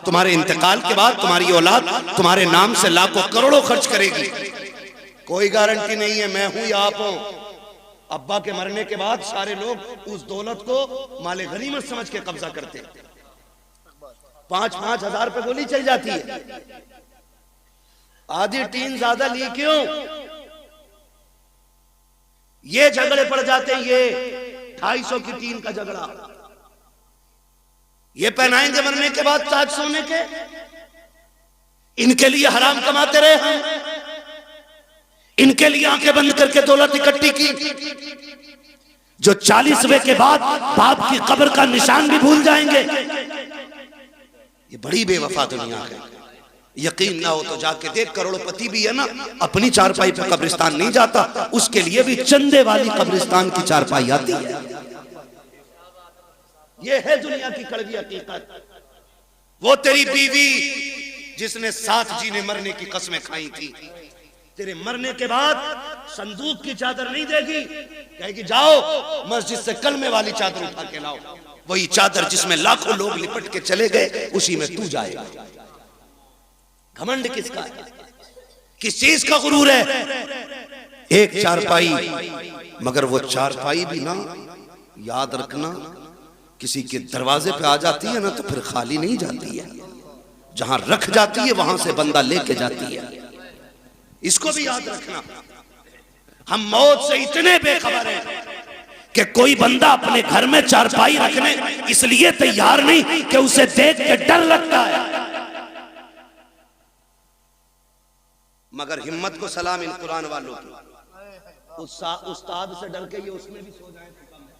तुम्हारे इंतकाल के बाद तुम्हारी औलाद तुम्हारे नाम से लाखों करोड़ों खर्च करेगी। कोई गारंटी नहीं है मैं हूं या आप हो। अब्बा के मरने के बाद सारे लोग उस दौलत को माले गनीमत समझ के कब्जा करते हैं। 5-5 हजार पे गोली चल जाती है। आधी टीन ज्यादा ली क्यों? ये झगड़े पड़ जाते हैं। ये 250 की टीन का झगड़ा, ये पहनाएंगे मरने के बाद ताज सोने के। इनके लिए हराम कमाते रहे हम, इनके लिए आंखें बंद करके दौलत इकट्ठी की। जो 40वें के बाद बाप की कब्र का निशान भी भूल जाएंगे। ये बड़ी बेवफा दुनिया है। यकीन ना हो तो जाके देख, करोड़पति भी है ना, अपनी चारपाई पे कब्रिस्तान नहीं जाता, उसके लिए भी चंदे वाली कब्रिस्तान की चारपाई आती है। ये है दुनिया की कड़वी हकीकत। वो तेरी बीवी जिसने साथ जीने मरने की कसमें खाई थी, तेरे मरने के बाद संदूक की चादर नहीं देगी, कहेगी जाओ मस्जिद से कलमे वाली चादर उठा के लाओ। वही चादर जिसमें लाखों लोग लिपट के चले गए, उसी में तू जाएगा। घमंड किसका है? किस चीज का गुरूर है? एक चारपाई, मगर वो चारपाई भी ना, याद रखना, किसी के दरवाजे पे आ जाती है ना तो फिर खाली नहीं जाती है। जहां रख जाती है वहां से बंदा लेके जाती है। इसको भी याद रखना। हम मौत से इतने बेखबर हैं कि कोई बंदा अपने घर में चारपाई रखने इसलिए तैयार नहीं कि उसे देख के डर लगता है। मगर हिम्मत को सलाम इन कुरान वालों की। उस्ताद से डर के ये उसमें भी सो जाए तो कम है।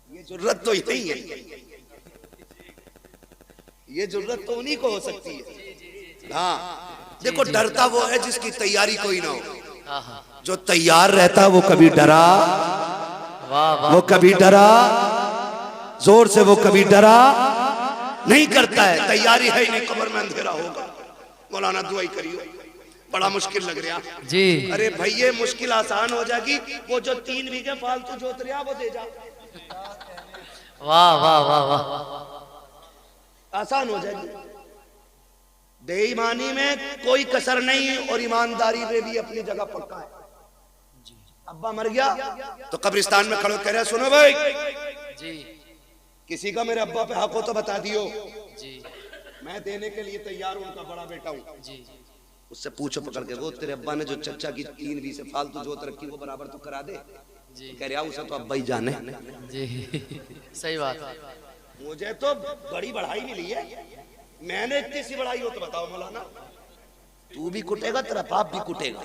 ये जुर्रत तो यही है, ये जुर्रत तो उन्हीं को हो सकती है। हाँ देखो, डरता वो है जिसकी तैयारी कोई ना हो। जो तैयार रहता वो कभी डरा, वो कभी डरा जोर से, वो कभी डरा नहीं करता है। तैयारी है ही नहीं, कब्र में अंधेरा होगा। मौलाना दुआई करियो, बड़ा मुश्किल लग रहा जी। अरे भैया मुश्किल आसान हो जाएगी। वो जो 3 बीघे फालतू जोत रहा वो दे जा। वाह वाह वाह वाह, आसान हो जाएगी। बेईमानी में कोई कसर नहीं है और ईमानदारी में भी अपनी जगह पक्का है। अब्बा मर गया तो कब्रिस्तान में खड़े कह रहे सुनो भाई जी, किसी का मेरे अब्बा पे हक हो तो बता दियो जी, मैं देने के लिए तैयार हूं, उनका बड़ा बेटा हूं जी। उससे पूछो पकड़ के, वो तेरे अब्बा ने जो चचा की 3 बीघे फालतू जोत रखी वो बराबर तो करा दे जी। कह रहा उसे तो अब्बा ही जाने जी। सही बात है। मुझे तो बड़ी बढ़ाई मिली है, मैंने इतनी सी बढ़ाई हो तो बताओ मौलाना। तू भी कुटेगा, तेरा बाप भी कुटेगा,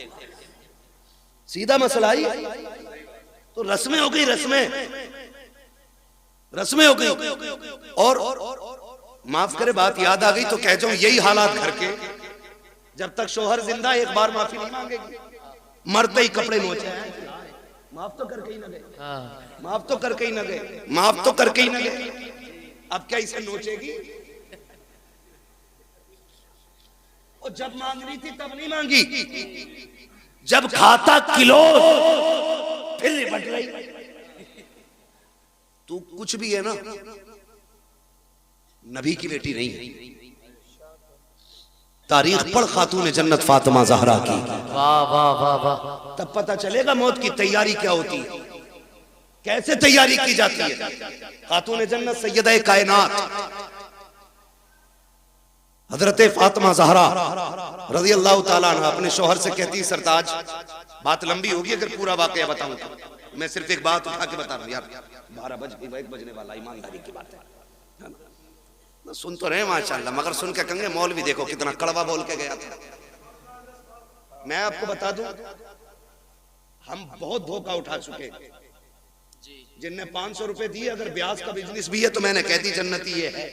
सीधा मसला ही। तो रस्में हो गई, रस्में हो गई। और माफ करे बात याद आ गई तो कह जाऊं, यही हालात घर के। जब तक शोहर जिंदा एक बार माफी नहीं मांगेगी, मरते ही कपड़े नोचे हैं। माफ तो करके ही न गए, माफ तो करके ही न गए, माफ तो करके ही न गए। अब क्या इसे नोचेगी? और जब मांग रही थी तब नहीं मांगी, जब खाता किलो फिर निपट रही। तू कुछ भी है ना, नबी की बेटी नहीं है। तारीख पढ़ खातून जन्नत फातिमा ज़हरा की। वाह वाह वाह वाह। तब पता चलेगा मौत की तैयारी क्या होती है, कैसे तैयारी की जाती है। खातून जन्नत सैयदा कायनात हजरत फातिमा ज़हरा रज़ी अल्लाह ताला अन्हा अपने शौहर से कहती, सरताज बात लंबी होगी अगर पूरा वाकया बताऊं तो, मैं सिर्फ एक बात उठा के बता रहा हूं यार। 12 बज गए, 1 बजने वाला, ईमानदारी की बात है ना। सुन तो रहे माशाल्लाह, मगर सुन के कहेंगे मौलवी देखो कितना कड़वा बोल के गया था। मैं आपको बता दूं, हम बहुत धोखा उठा चुके। जिनने 500 रुपए दिए, अगर ब्याज का बिजनेस भी है तो मैंने कह दी जन्नती ये है।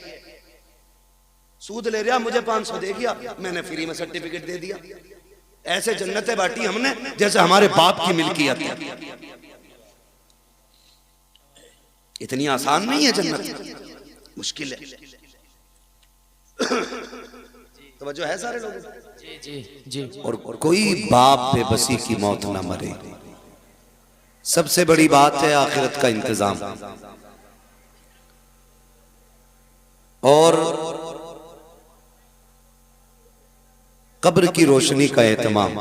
सूद ले रहा, मुझे 500 दे दिया, मैंने फ्री में सर्टिफिकेट दे दिया। ऐसे जन्नतें बांटी हमने जैसे हमारे बाप की मिल्कियत है। इतनी आसान नहीं है जन्नत, मुश्किल है। तो जो है सारे लोग जी जी जी। और कोई बाप बेबसी की मौत ना मरे। सबसे बड़ी बात है आखिरत का इंतजाम। और कब्र की रोशनी का एहतमाम,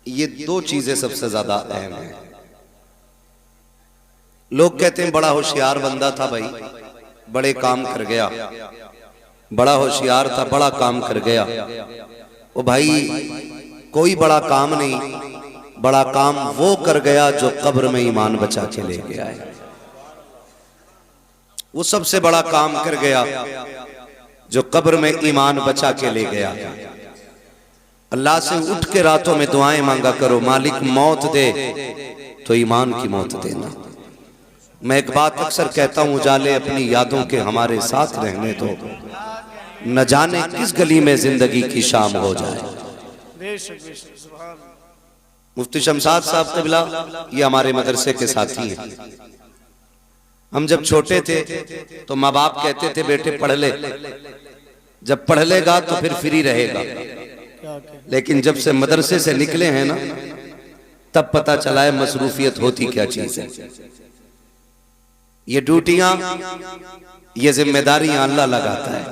ये दो चीजें सबसे ज्यादा अहम है। लोग कहते हैं बड़ा होशियार बंदा था भाई, बड़े काम कर गया, बड़ा होशियार था, बड़ा काम कर गया। ओ भाई, कोई बड़ा काम नहीं, बड़ा काम वो कर गया जो कब्र में ईमान बचा के ले गया है। वो सबसे बड़ा काम कर गया जो कब्र में ईमान बचा के ले गया। अल्लाह से उठ के रातों में दुआएं मांगा करो, मालिक मौत दे तो ईमान की मौत देना। मैं एक बात अक्सर कहता हूं, उजाले अपनी यादों के हमारे साथ रहने दो, न जाने किस गली में जिंदगी की शाम हो जाए। मुफ्ती शमशाद साहब क़िबला ये हमारे मदरसे के साथी हैं। हम जब छोटे थे तो माँ बाप कहते थे बेटे पढ़ ले, जब पढ़ लेगा तो फिर फ्री रहेगा। लेकिन जब से मदरसे से निकले हैं ना, तब पता चला है मसरूफियत होती क्या चीज है। ये ड्यूटियां, ये जिम्मेदारियां अल्लाह लगाता है।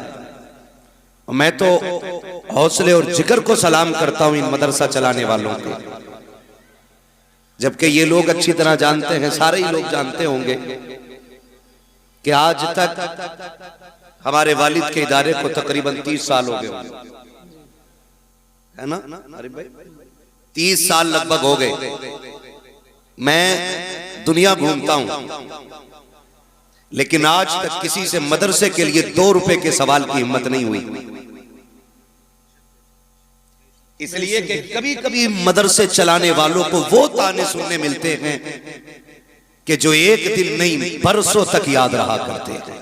मैं तो हौसले और जिगर को सलाम करता हूं इन मदरसा चलाने वालों को, जबकि ये लोग अच्छी तरह जानते हैं, सारे ही लोग जानते होंगे कि आज तक हमारे वालिद के इदारे को तकरीबन 30 साल हो गए, है ना? अरे भाई 30 साल लगभग हो गए। मैं दुनिया घूमता हूं, लेकिन आज तक किसी से मदरसे के लिए 2 रुपए के सवाल की हिम्मत नहीं हुई। इसलिए कि कभी कभी मदरसे चलाने वालों को वो ताने सुनने मिलते हैं कि जो एक दिन नहीं बरसों तक याद रहा करते हैं।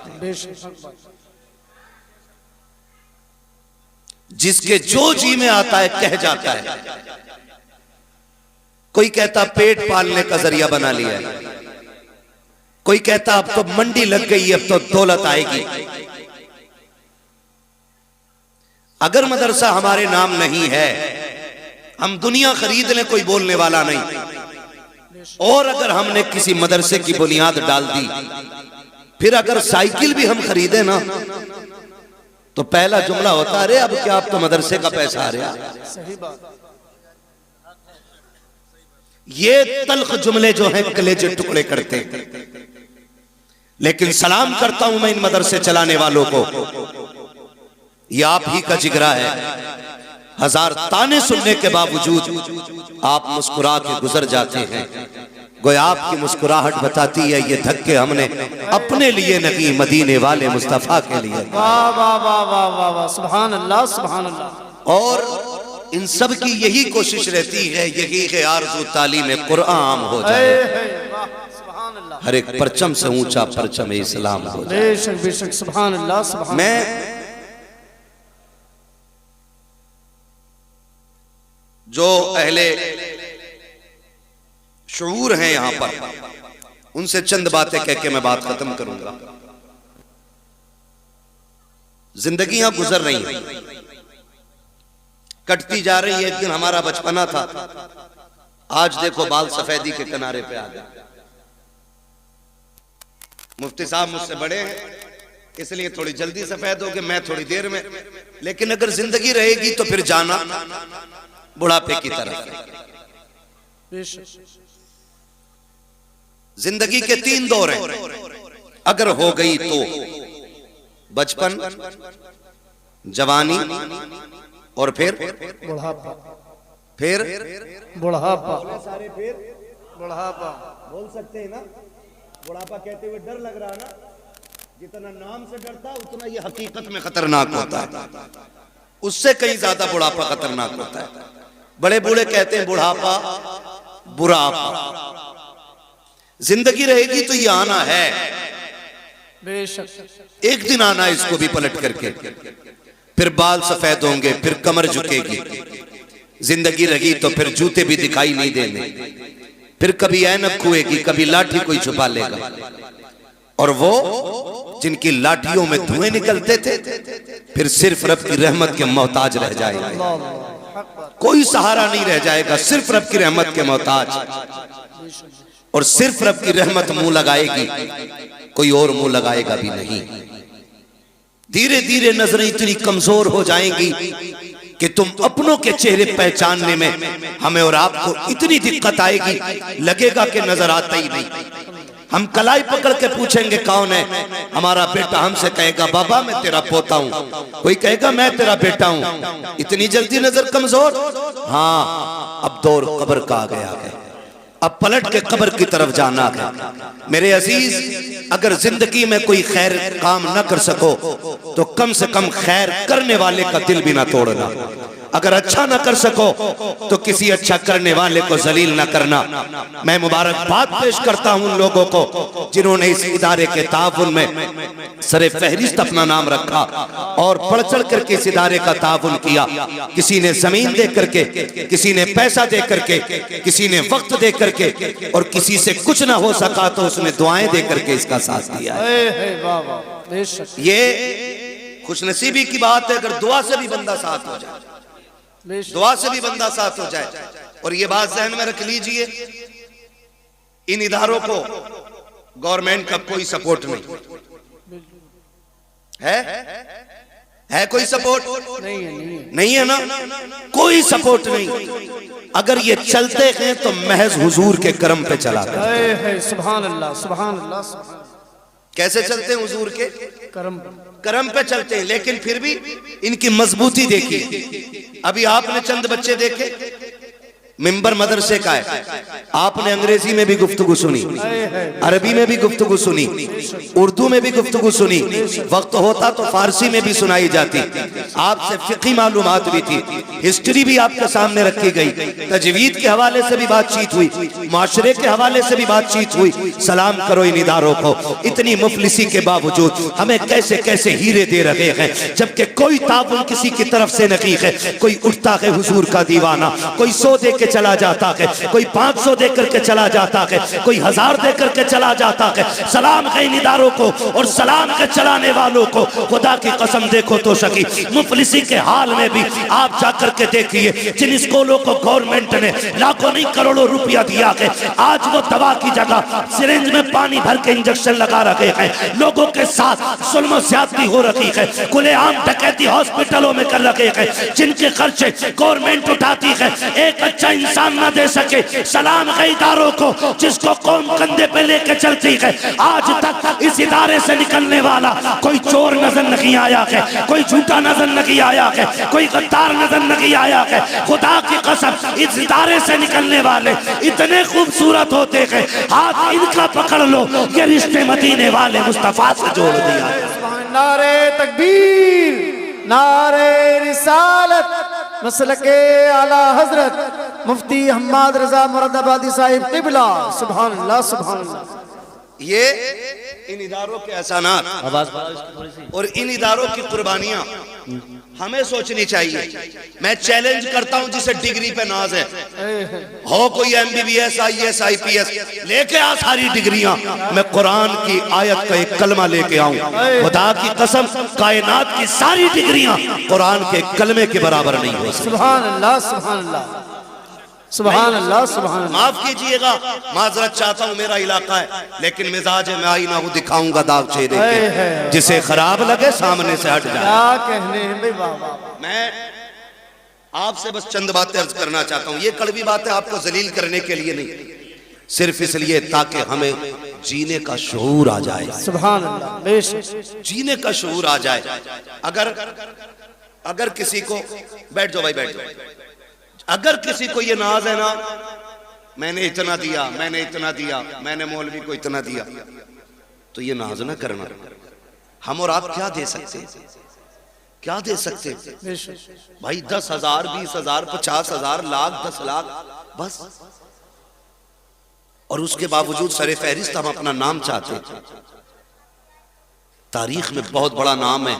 जिसके जो जी में आता है कह जाता है। कोई कहता पेट पालने का जरिया बना लिया है, कोई कहता अब तो मंडी लग गई, अब तो दौलत आएगी। अगर मदरसा हमारे नाम नहीं है, हम दुनिया खरीद लें, कोई बोलने वाला नहीं। और अगर हमने किसी मदरसे की बुनियाद डाल दी, फिर अगर साइकिल भी हम खरीदे ना, तो पहला जुमला होता है अरे अब क्या, आप तो मदरसे का पैसा आ रहा। सही बात। ये तल्ख जुमले जो हैं कलेजे टुकड़े करते हैं। लेकिन सलाम करता हूं मैं इन मदरसे चलाने वालों को, ये आप ही का जिगरा है। हजार ताने सुनने के बावजूद आप मुस्कुरा के गुजर जाते हैं। गोया आपकी मुस्कुराहट बताती है ये धक्के हमने अपने लिए नहीं, मदीने वाले मुस्तफा के लिए। वाह वाह वाह वाह वाह वाह, सुभान अल्लाह सुभान अल्लाह। और इन सब की यही कोशिश रहती है, यही है आरज़ू तालीम कुरान हो जाए, हर एक परचम से ऊंचा परचम इस्लाम हो जाए। बेशक बेशक, सुभान अल्लाह सुभान। मैं जो अहले शऊर हैं यहां पर, उनसे चंद बातें कह के मैं बात खत्म करूंगा। जिंदगियां गुजर रही हैं, कटती जा रही है। एक दिन हमारा बचपना था, आज देखो बाल सफेदी के किनारे पे आ गए। मुफ्ती साहब मुझसे बड़े हैं, इसलिए थोड़ी जल्दी सफेद हो गए, मैं थोड़ी देर में। लेकिन अगर जिंदगी रहेगी तो फिर जाना बुढ़ापे की तरफ। जिंदगी के 3 दौर हैं। अगर हो गई तो बचपन, जवानी और फिर बुढ़ापा, फिर बुढ़ापा, सारे फिर बुढ़ापा। बोल सकते हैं ना? बुढ़ापा कहते हुए डर लग रहा ना? जितना नाम से डरता उतना ये हकीकत में खतरनाक होता है। उससे कहीं ज्यादा बुढ़ापा खतरनाक होता है। बड़े बूढ़े कहते हैं बुढ़ापा बुढ़ापा। जिंदगी रहेगी तो ये आना है, बेशक एक दिन आना है इसको भी पलट करके। फिर बाल सफेद होंगे, फिर कमर झुकेगी। जिंदगी रही तो फिर जूते भी दिखाई नहीं देंगे, फिर कभी ऐनक हुएगी, कभी लाठी कोई छुपा लेगा। और वो जिनकी लाठियों में धुएं निकलते थे, फिर सिर्फ रब की रहमत के मोहताज रह जाएगा। कोई सहारा नहीं रह जाएगा, सिर्फ रब की रहमत के मोहताज। और सिर्फ रब की रहमत मुंह लगाएगी, कोई और मुंह लगाएगा भी नहीं। धीरे धीरे नजरें इतनी कमजोर हो जाएंगी कि तुम अपनों के चेहरे पहचानने में हमें और आपको इतनी दिक्कत आएगी, लगेगा कि नजर आता ही नहीं। हम कलाई पकड़ के पूछेंगे कौन है, हमारा बेटा हमसे कहेगा बाबा मैं तेरा पोता हूं, कोई कहेगा मैं तेरा बेटा हूं। इतनी जल्दी नजर कमजोर? हाँ, अब दौर कब्र का आ गया है, अब पलट के कब्र की तरफ जाना है। मेरे अजीज, अगर जिंदगी में कोई खैर काम न कर सको तो कम से कम खैर करने वाले का दिल भी ना तोड़ना। अगर अच्छा ना कर सको तो किसी अच्छा करने वाले को जलील ना करना। मैं मुबारकबाद पेश करता हूं उन लोगों को जिन्होंने इस इदारे के ताउन में सरे फहरिस्त अपना नाम रखा और बढ़ चढ़ करके इस इदारे का ताउन किया। किसी ने जमीन दे करके, किसी ने पैसा दे करके, किसी ने वक्त दे करके, और किसी से कुछ ना हो सका तो उसने दुआएं दे करके इसका साथ दिया है। ये खुशनसीबी की बात है अगर दुआ से भी बंदा साथ हो जाए, दुआ से भी बंदा साथ हो जाए। और ये बात ज़हन में रख लीजिए, इन इदारों को गवर्नमेंट का कोई सपोर्ट नहीं है कोई सपोर्ट नहीं है ना, कोई सपोर्ट नहीं। अगर ये चलते हैं तो महज हुजूर के करम पे चला है। सुभान अल्लाह, सुभान अल्लाह। कैसे चलते हैं? हुजूर के करम पे चलते हैं, लेकिन फिर भी इनकी मजबूती देखिए। अभी आपने चंद बच्चे देखे, मिंबर मदरसे का है, आपने अंग्रेजी में भी गुफ्तगू सुनी, अरबी में भी गुफ्तगू सुनी, उर्दू में भी गुफ्तगू सुनी, वक्त होता तो फारसी में भी सुनाई जाती। आपसे फिक़ी मालूमात भी थी, हिस्ट्री भी आपके सामने रखी गई, तजवीद के हवाले से भी बातचीत हुई, माशरे के हवाले से भी बातचीत हुई। सलाम करो इन इदारों को, इतनी मुफलिसी के बावजूद हमें कैसे कैसे हीरे दे रहे हैं, जबकि कोई ताउन किसी की तरफ से नहीं है। कोई उठता है हुजूर का दीवाना, कोई 100 दे के चला जाता है, कोई 500 देकर के चला जाता है, कोई 1000 देकर के चला जाता है। सलाम है इन इदारों को और सलाम के चलाने वालों को। खुदा की कसम देखो तो सकी, मुफलिसी के हाल में भी आप जाकर के देखिए, जिन स्कूलों को गवर्नमेंट ने लाखों नहीं करोड़ों रुपया दिया है, आज वो दवा की जगह सिरिंज में पानी भर के इंजेक्शन लगा रखे हैं। लोगों के साथ जुल्म ज्यादती हो रही है, खुलेआम डकैती हॉस्पिटलों में कर रखे हैं, जिनके खर्चे गवर्नमेंट उठाती है। एक अच्छा इंसान ना दे सके। सलाम है इदारों को जिसको कौम कंधे पे लेके चलती है। आज तक इस इदारे से निकलने वाला कोई चोर नजर नहीं आया है, कोई झूठा नजर नहीं आया है, कोई गद्दार नजर नहीं आया है। खुदा की कसम इस इदारे से निकलने वाले इतने खूबसूरत होते हैं, हाथ इनका पकड़ लो, ये रिश्ते मदीने वाले मुस्तफा से जोड़ दिया है। नारे तकबीर, नारे रिसालत, मसलके आला हजरत मुफ्ती हम्माद रजा मुरादाबादी साहिब क़िबला। सुभान अल्लाह, सुभान अल्लाह। ये इन इदारों के एहसानात और इन इदारों की कुर्बानियां हमें सोचनी चाहिए। मैं चैलेंज करता हूं जिसे डिग्री पे नाज है, हो कोई MBBS IAS IPS लेके आ सारी डिग्रियां, मैं कुरान की आयत का एक कलमा लेके आऊं। खुदा की कसम कायनात की सारी डिग्रियां कुरान के कलमे के बराबर नहीं हो सकती। सुभान अल्लाह, सुभान अल्लाह, सुभान अल्लाह, सुभान अल्लाह। माफ कीजिएगा, माजरत चाहता हूँ, मेरा इलाका है, लेकिन मिजाज में आई ना वो दिखाऊंगा दाग चेहरे के, जिसे खराब लगे सामने से हट जाए। क्या कहने हैं भाई बाबा। मैं आपसे बस चंद बातें अर्ज करना चाहता हूँ। ये कड़वी बातें आपको जलील करने के लिए नहीं, सिर्फ इसलिए ताकि हमें जीने का शऊर आ जाए। सुभान अल्लाह, बेशक जीने का शऊर आ जाए। अगर किसी को, बैठ जाओ भाई बैठ जाओ, अगर किसी को ये नाज है ना, मैंने इतना दिया, मैंने इतना दिया, मैंने मौलवी को इतना दिया, तो ये नाज ना करना। हम और आप क्या दे सकते, क्या दे सकते भाई? 10,000, 20,000, 50,000, लाख, 10 लाख बस। और उसके बावजूद सरे फहरिस्त हम अपना नाम चाहते हैं। तारीख में बहुत बड़ा नाम है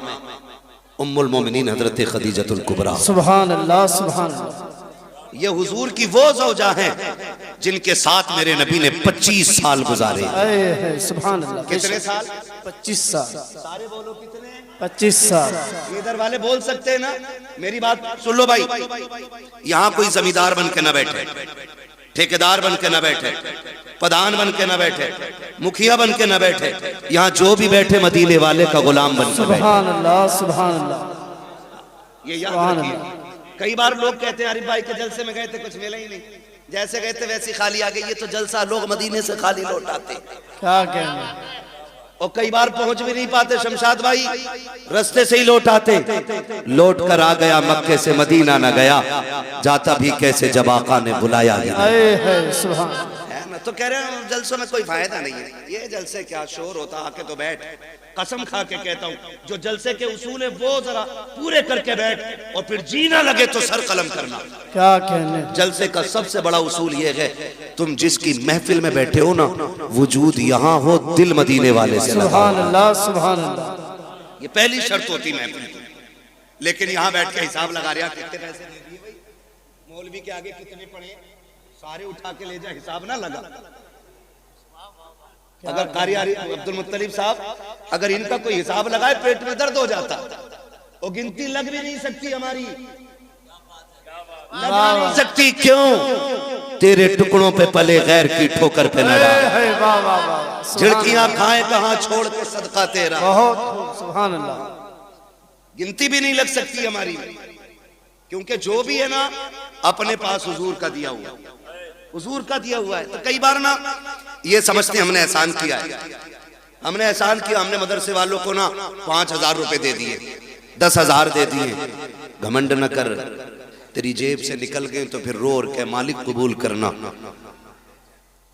उम्मुल मोमिनीन हजरत खदीजतुल कुबरा। सुभान अल्लाह, सुभान अल्लाह। ये हुजूर की वो ज़ौजा हैं जिनके साथ मेरे नबी ने 25 साल गुजारे। सुभान अल्लाह। कितने साल? 25 साल। सारे बोलो कितने? 25 साल। इधर वाले बोल सकते हैं ना? मेरी बात सुन लो भाई, यहाँ कोई जमींदार बन के ना बैठे, ठेकेदार बन के ना बैठे, प्रधान बन के न बैठे, मुखिया बन के न बैठे, यहाँ जो भी बैठे मदीने वाले का गुलाम बन के बैठे। सुभान अल्लाह, सुभान अल्लाह। ये याद रखिए। कई बार लोग कहते हैं अरे भाई के जलसे में गए थे कुछ मिला ही नहीं, जैसे गए थे वैसी खाली आ गई। ये तो जलसा लोग मदीने से खाली लौट आते। क्या कहने, और कई बार पहुंच भी नहीं पाते शमशाद भाई, रास्ते से ही लौट आते। लौट कर आ गया मक्के से मदीना न गया, जाता भी कैसे जब आका ने बुलाया गया। सुभान। है ना, तो कह रहे हैं जलसों में कोई फायदा नहीं है, ये जलसे क्या शोर होता, आके तो बैठ। कसम खा के कहता हूँ जो जलसे के उसूल है वो जरा पूरे करके बैठ, और फिर जीना लगे तो सर कलम करना। क्या कहने, जलसे का सबसे बड़ा उसूल ये है, तुम जिसकी महफिल में बैठे हो ना, वजूद यहाँ हो, दिल मदीने वाले से लगा। सुभान अल्लाह, सुभान अल्लाह। ये पहली शर्त होती महफिल की। लेकिन यहाँ बैठ के हिसाब लगा रहा कितने पैसे दे दिए भाई, मौलवी के आगे कितने पड़े, सारे उठा के ले जा, हिसाब ना लगा। अगर कारी अब्दुल मुत्तलिब साहब अगर इनका कोई हिसाब लगाए पेट में दर्द हो जाता, वो गिनती लग भी नहीं सकती हमारी, लग नहीं सकती। क्यों? तेरे टुकड़ों पे पले गैर की ठोकर पे न डाल, झिड़कियां खाए कहां छोड़ के सदका तेरा। बहुत सुभान अल्लाह। गिनती भी नहीं लग सकती हमारी, क्योंकि जो भी है ना अपने पास हुजूर का दिया हुआ, हुजूर का दिया हुआ है। तो कई बार ना ये समझते हमने एहसान किया है, हमने एहसान किया, हमने मदरसे वालों को ना 5,000 रुपए दे दिए, 10,000 दे दिए। घमंड न कर, तेरी जेब से निकल गए तो फिर रो के मालिक कबूल करना।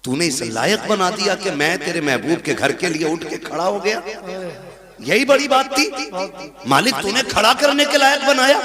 तूने इस लायक बना दिया कि मैं तेरे महबूब के घर के लिए उठ के खड़ा हो गया, यही बड़ी बात थी। मालिक तूने खड़ा करने के लायक बनाया,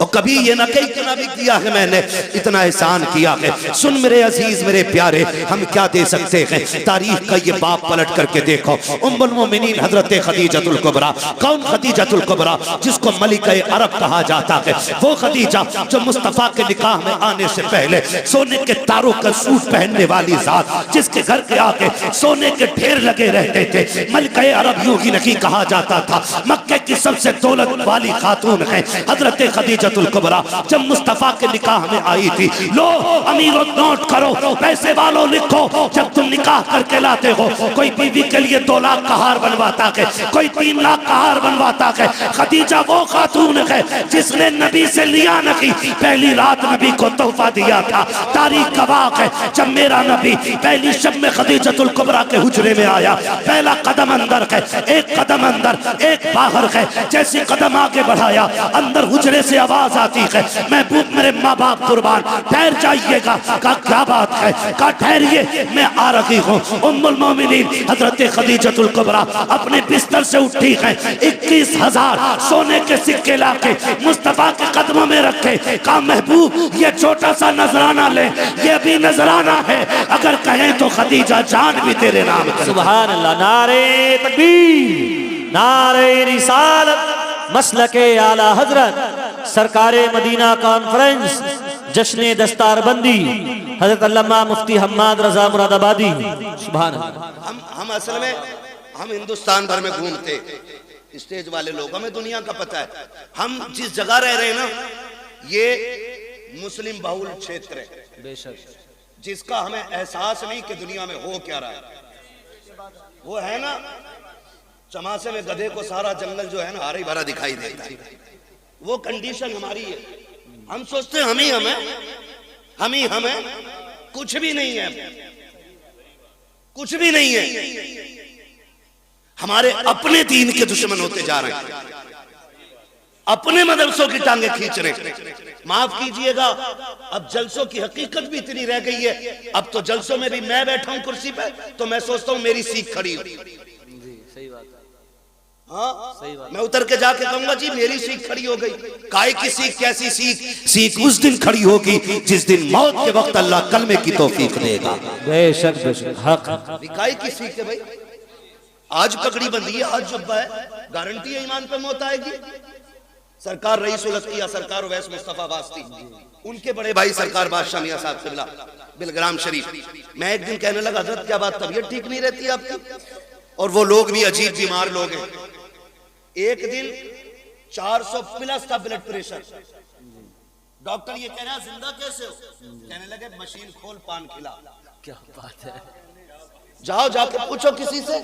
और कभी ये ना कही कि ना भी किया है मैंने, इतना एहसान किया है। सुन मेरे अजीज मेरे प्यारे, हम क्या दे सकते हैं, तारीख का ये बाप पलट करके देखो। उम्मुल मोमिनीन हजरत खदीजतुल कुबरा। कौन खदीजतुल कुबरा? जिसको मलिका अरब कहा जाता है, वो खदीजा जो मुस्तफा के निकाह में आने से पहले सोने के तारों का सूट पहनने वाली जात, जिसके घर के आगे सोने के ढेर लगे रहते थे। मलिका अरब यूं ही नहीं कहा जाता था, मक्के की सबसे दौलत वाली खातून है हजरत खदीजतुल कुबरा। जब मुस्तफा के निकाह में आई थी, लो अमीरों नोट करो, पैसे वालों लिखो, जब तुम निकाह करके लाते हो, कोई बीवी के लिए 2 लाख का हार बनवाता है, कोई 3 लाख का हार बनवाता है। खदीजा वो खातून है जिसने नबी से लिया नहीं, पहली रात नबी को तोहफा दिया था। तारीख गवाह है, जब मेरा नबी पहली शब में खदीजतुल कुबरा के हुजरे में आया, पहला कदम अंदर है, एक कदम अंदर एक बाहर है। जैसे कदम आगे बढ़ाया, अंदर हुजरे से आवाज आती है, महबूब मेरे माँ बाप कुर्बान, ठहर जाइएगा। का क्या बात है? का ठहरिए, मैं आ रही हूँ। उम्मुल मोमिनीन हजरत खदीजतुल कुबरा अपने बिस्तर से उठी है, 21,000 सोने के सिक्के लाके मुस्तफा के कदमों में रखे। कहा महबूब ये छोटा सा नजराना ले, ये भी नजराना है, अगर कहें तो खदीजा जान भी तेरे नाम करे। सुभान अल्लाह। नारे तकबीर, नारे रिसालत, मसलके आला हजरत, सरकारे मदीना कॉन्फ्रेंस, जश्न दस्तारबंदी, हजरत अल्लामा मुफ्ती हम्माद रजा मुरादाबादी। सुभान अल्लाह। हम असल में हम हिंदुस्तान भर में घूमते, स्टेज वाले लोग, हमें दुनिया का पता है। हम जिस जगह रह रहे हैं ना, ये मुस्लिम बहुल क्षेत्र है, बेशक, जिसका हमें एहसास नहीं कि दुनिया में हो क्या रहा है। वो है ना चमासे में गधे को सारा जंगल जो है ना हरा भरा दिखाई देता है, वो कंडीशन हमारी है। हम सोचते हैं हम ही हमें कुछ भी नहीं है, कुछ भी नहीं है। हमारे अपने दीन के दुश्मन होते जा रहे हैं, अपने मदरसों की टांगे खींच रहे हैं। माफ कीजिएगा, अब जलसों की हकीकत भी इतनी रह गई है। अब तो जलसों में भी मैं बैठा हूं कुर्सी पे, तो मैं सोचता हूं मेरी सीख खड़ी हो। सही बात है। हाँ, मैं उतर के जाके कहूंगा जी मेरी सीख खड़ी हो गई। काय की सीख? कैसी सीख? सीख उस दिन खड़ी होगी जिस दिन मौत के वक्त अल्लाह कलमे की तौफीक देगा। बेशक बेशक, हक। काय की सीख है भाई? आज पगड़ी बंधी है, आज जुब्बा है, गारंटी है ईमान पे मौत आएगी। सरकार रईस उल अत्किया सरकार उवैस मुस्तफा वास्ती, उनके बड़े भाई सरकार बादशाह मियां साहब किबला बिलग्राम शरीफ। मैं एक दिन कहने लगा हजरत क्या बात, तबीयत ठीक नहीं रहती आपकी? और वो लोग भी अजीब बीमार लोग हैं। एक दिन 400 प्लस था ब्लड प्रेशर, डॉक्टर ये कह रहा जिंदा कैसे हो? कहने लगे मशीन खोल पान खिला। क्या बात है। जाओ जाके पूछो किसी से।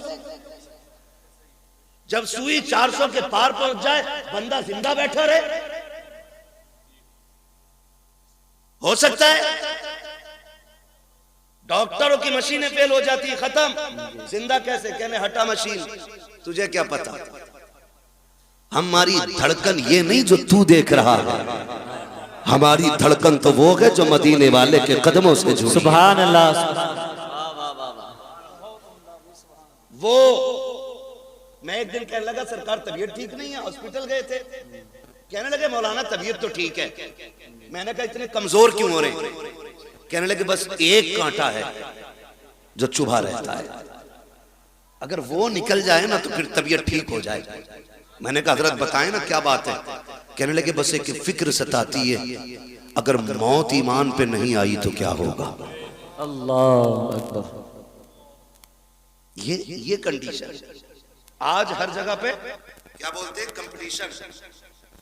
जब सुई 400 के पार पहुंच जाए बंदा जिंदा बैठा रहे? हो सकता है? डॉक्टरों की मशीनें फेल हो जाती है, खत्म। जिंदा कैसे? कहने हटा मशीन। तुझे क्या पता? हमारी धड़कन ये नहीं जो तू देख रहा है, हमारी धड़कन तो वो है जो मदीने वाले के कदमों से जुड़ी। सुभान अल्लाह। वो मैं एक दिन कहने लगा सरकार तबीयत ठीक नहीं है, हॉस्पिटल गए थे। कहने लगे मौलाना तबीयत तो ठीक है। मैंने कहा इतने कमजोर क्यों हो रहे? कहने लगे बस एक कांटा है जो चुभा रहता है, अगर वो निकल जाए ना तो फिर तबीयत ठीक हो जाए। मैंने कहा हजरत बताएं ना क्या बात है? कहने लगे बस एक फिक्र सताती है, अगर मौत ईमान पे नहीं आई तो क्या होगा। अल्लाह अकबर। ये कंडीशन आज हर जगह पे क्या बोलते हैं, कंपटीशन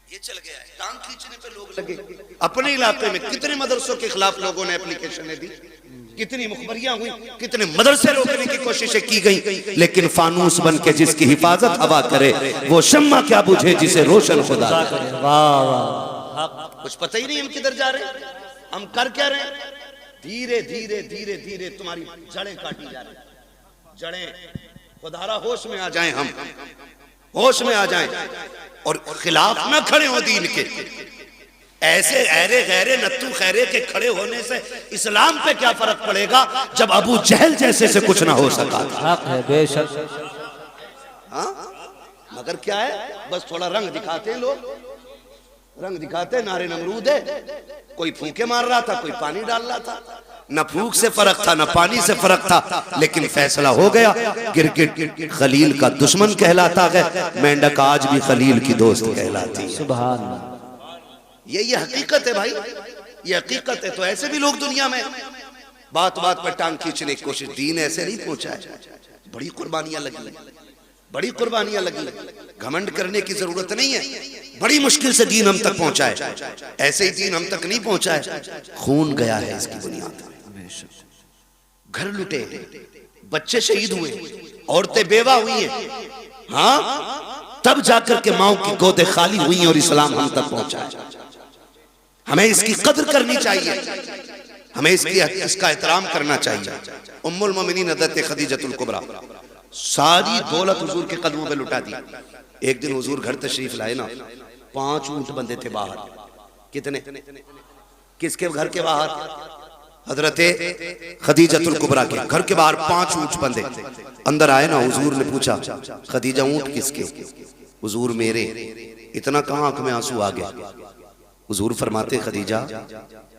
ये चल गया है। टांग खींचने पे लोग लगे। अपने इलाके में कितने मदरसों के खिलाफ लोगों ने एप्लीकेशनें दी, कितनी मुखबरियां हुई, कितने मदरसे रोकने की कोशिशें की गई, लेकिन फानूस बन के जिसकी हिफाजत हवा करे वो शम्मा क्या बुझे जिसे रोशन खुदा करे। वाह वाह। कुछ पता ही नहीं हम किधर जा रहे हैं, हम कर क्या रहे हैं। धीरे धीरे धीरे धीरे तुम्हारी जड़ें काटी जा रही। जड़ें खुदारा होश में आ जाएं, हम होश में आ जाएं और खिलाफ ना खड़े हो दीन के। ऐसे ऐरे गैरे नत्तू खैरे के खड़े होने से इस्लाम पे क्या फर्क पड़ेगा जब अबू जहल जैसे से कुछ ना हो सका। हक है बेशक। हाँ मगर क्या है, बस थोड़ा रंग दिखाते हैं लोग, रंग दिखाते, नारे नमरूद है। कोई फूंके मार रहा था, कोई पानी डाल रहा था, न फूंक से फर्क था न पानी से फर्क था, लेकिन फैसला हो गया। गिरगिट खलील का दुश्मन कहलाता है, मेंढक आज भी खलील की दोस्त कहलाती है। सुभान अल्लाह। ये हकीकत है भाई, ये हकीकत है। तो ऐसे भी लोग दुनिया में बात बात पर टांग खींचने की कोशिश। दीन ऐसे नहीं पहुंचा है, बड़ी कुर्बानियां लगी, बड़ी कुर्बानियां लगी। घमंड करने की जरूरत नहीं है, बड़ी मुश्किल से दीन हम तक पहुंचा है। ऐसे ही दीन हम तक नहीं पहुंचा है, खून गया है इसकी बुनियाद। घर लुटे, बच्चे शहीद हुए, औरतें बेवा हुई हैं, हाँ तब जाकर के माओ की गोदे खाली हुई और इस्लाम हम तक पहुंचा है। हमें इसकी कदर करनी चाहिए, हमें इसका एहतराम करना चाहिए। उम्मुल मोमिनीन हज़रत खदीजतुल कुबरा सारी दौलत हुजूर के कदमों पे लुटा दी। एक दिन हुजूर घर तशरीफ लाए ना, 5 ऊंट बंधे थे बाहर। कितने? किसके घर के बाहर? हजरत खदीजतुल कुबरा के घर के बाहर 5 ऊंट बंधे। अंदर आए ना, हुजूर ने पूछा खदीजा ऊंट किसके? हुजूर मेरे। इतना कहां आंख में आंसू आ गया। हुजूर फरमाते खदीजा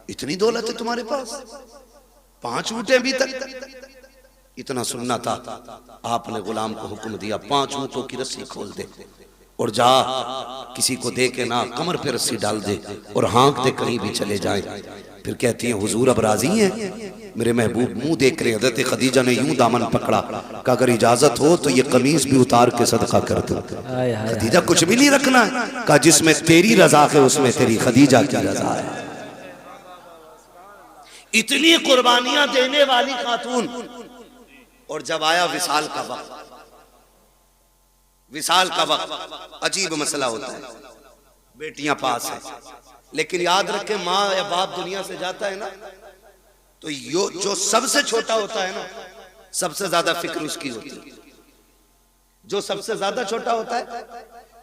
इतनी दौलत है तुम्हारे पास, 5 ऊंट अभी तक? इतना सुनना था, आपने गुलाम को हुक्म दिया 5 ऊंटों की रस्सी खोल दे और जा किसी को दे के ना कमर पे रस्सी डाल दे और हाँक दे कहीं भी चले जाए। फिर कहती है हुजूर अब राजी हैं? मेरे महबूब मुंह देख रहे। हज़रत खदीजा ने यूं दामन पकड़ा, कहा अगर इजाजत हो तो ये कमीज भी उतार के सदका कर दो। खदीजा कुछ भी नहीं रखना है, कहा जिसमें तेरी रजा है उसमें तेरी खदीजा की रजा है। इतनी कुर्बानियां देने वाली खातून। और जब आया विसाल का वक्त, विसाल का वक्त अजीब मसला होता है। बेटियां पास है, लेकिन याद रखें माँ या बाप दुनिया से जाता है ना, तो जो सबसे छोटा होता है ना, सबसे ज्यादा फिक्र उसकी होती है। जो सबसे ज्यादा छोटा होता है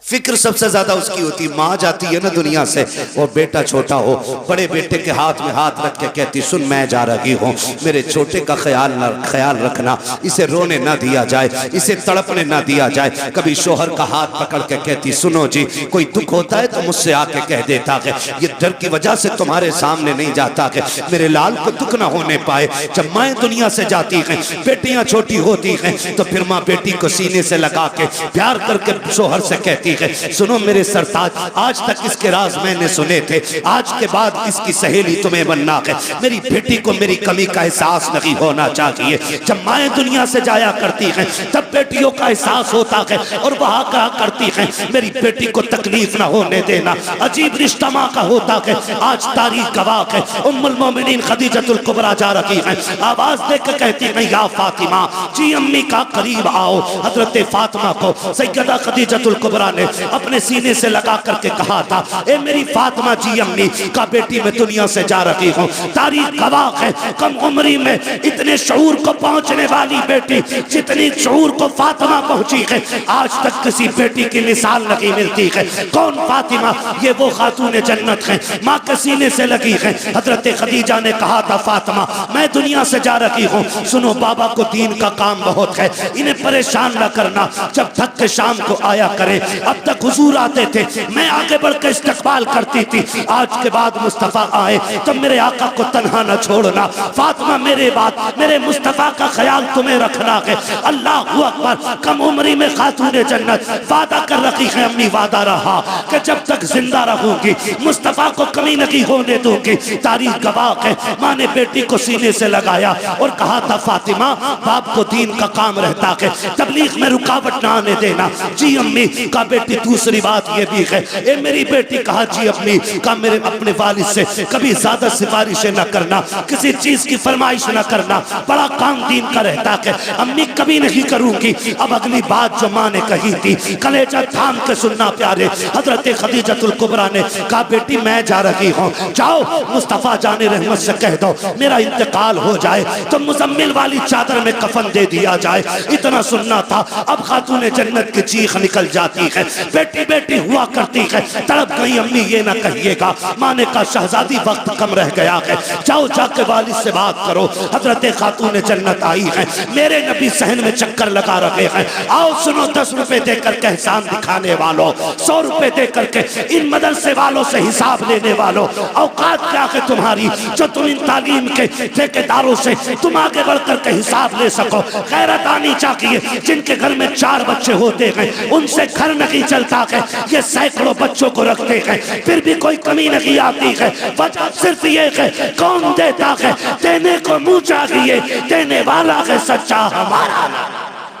फिक्र सबसे ज्यादा उसकी होती। माँ जाती है ना दुनिया से और बेटा छोटा हो, बड़े बेटे के हाथ में हाथ रख के कहती सुन मैं जा रही हूँ, मेरे छोटे का ख्याल रखना, इसे रोने ना दिया जाए, इसे तड़पने ना दिया जाए। कभी शोहर का हाथ पकड़ के कहती सुनो जी कोई दुख होता है तो मुझसे आके कह देता है, ये डर की वजह से तुम्हारे सामने नहीं जाता है, मेरे लाल को दुख ना होने पाए। जब माएँ दुनिया से जाती हैं, बेटियां छोटी होती हैं, तो फिर माँ बेटी को सीने से लगा के प्यार करके शोहर से कहती रही है। सुनो मेरे सरताज, आज तक इसके राज मैंने सुने थे, आज के बाद इसकी सहेली तुम्हें बनना है। मेरी बेटी को मेरी कमी का एहसास नहीं होना चाहिए। जब माएँ दुनिया से जाया करती हैं तब बेटियों का एहसास होता है और वहाँ कहा करती हैं मेरी बेटी को तकलीफ ना होने देना। अजीब रिश्ता माँ का होता है। आज तारीख गवाह है, उम्मुल मोमिनीन खदीजतुल कुबरा जा रही हैं, आवाज देकर कहती हैं या फातिमा जी अम्मी का करीब आओ। हजरत फातिमा को सैयदा खदीजतुल कुबरा ने अपने सीने से लगा करके कहा था, ए मेरी फातिमा जी अम्मी का बेटी मैं दुनिया से जा रही हूँ। तारीख गवाह है, कम उम्री में इतने शऊर को पहुंचने वाली बेटी जितनी शऊर को फातिमा पहुंची है, आज तक किसी बेटी की मिसाल नहीं मिलती है। कौन फातिमा? ये वो खातून जन्नत है, माँ के सीने से लगी है। हजरत खदीजा ने कहा था फातिमा मैं दुनिया से जा रही हूँ, सुनो बाबा को दीन का काम बहुत है, इन्हें परेशान न करना, जब थक के शाम को आया करें। अब तक हुजूर आते थे, मैं आगे बढ़ के इस्तकबाल करती थी, आज के बाद मुस्तफा आए तो मेरे आका को तन्हा न छोड़ना। फातिमा मेरे बात मेरे मुस्तफा का ख्याल तुम्हें रखना है। अल्लाह अकबर। कम उम्री में खातून जन्नत वादा कर रखी है, अम्मी वादा रहा कि जब तक जिंदा रहूंगी मुस्तफा को कमी नहीं होने दूंगी। तारीख गवाह है, माँ ने बेटी को सीने से लगाया और कहा था फातिमा बाप को दीन का काम रहता है, तबलीग में रुकावट ना आने देना। जी अम्मी का बेटी। दूसरी बात ये भी है, ए मेरी बेटी कहा जी अम्मी का मेरे अपने वालिद से कभी ज्यादा सिफारिशें न करना, किसी चीज की फरमाइश न करना, बड़ा काम दीन का रहता है। अम्मी कभी नहीं करूंगी। अब अगली बात जो माँ ने कही थी कलेजा थाम के सुनना प्यारे। हजरत खदीजतुल कुबरा ने कहा बेटी मैं जा रही हूँ, जाओ मुस्तफा जाने रहमत से कह दो मेरा इंतकाल हो जाए तो मुजम्मिल वाली चादर में कफन दे दिया जाए। इतना सुनना था। अब खातून जन्नत की चीख निकल जाती है, बेटी बेटी हुआ करती है, तड़प गई अम्मी ये ना कहिएगा। माँ ने कहा शहजादी वक्त कम रह गया है, जाओ जाके वालिद से बात करो। हजरत खातून जन्नत आई है, मेरे नबी सहन में चक्कर लगा रहे हैं, आओ सुनो 10 रुपए देकर के एहसान दिखाने वालों, 100 रुपए देकर के इन मदरसे वालों से हिसाब लेने वालों, औकात क्या है तुम्हारी जो तुम इन तालीम के ठेकेदारों से तुम आगे बढ़ करके हिसाब ले सको। गैरत आनी चाहिए। जिनके घर में 4 बच्चे होते हैं उनसे घर नहीं चलता है, ये सैकड़ों बच्चों को रखते हैं फिर भी कोई कमी नहीं आती है। वजह सिर्फ ये है कौन देता है, देने को मुँह चाहिए, देने वाला है सच्चा हमारा।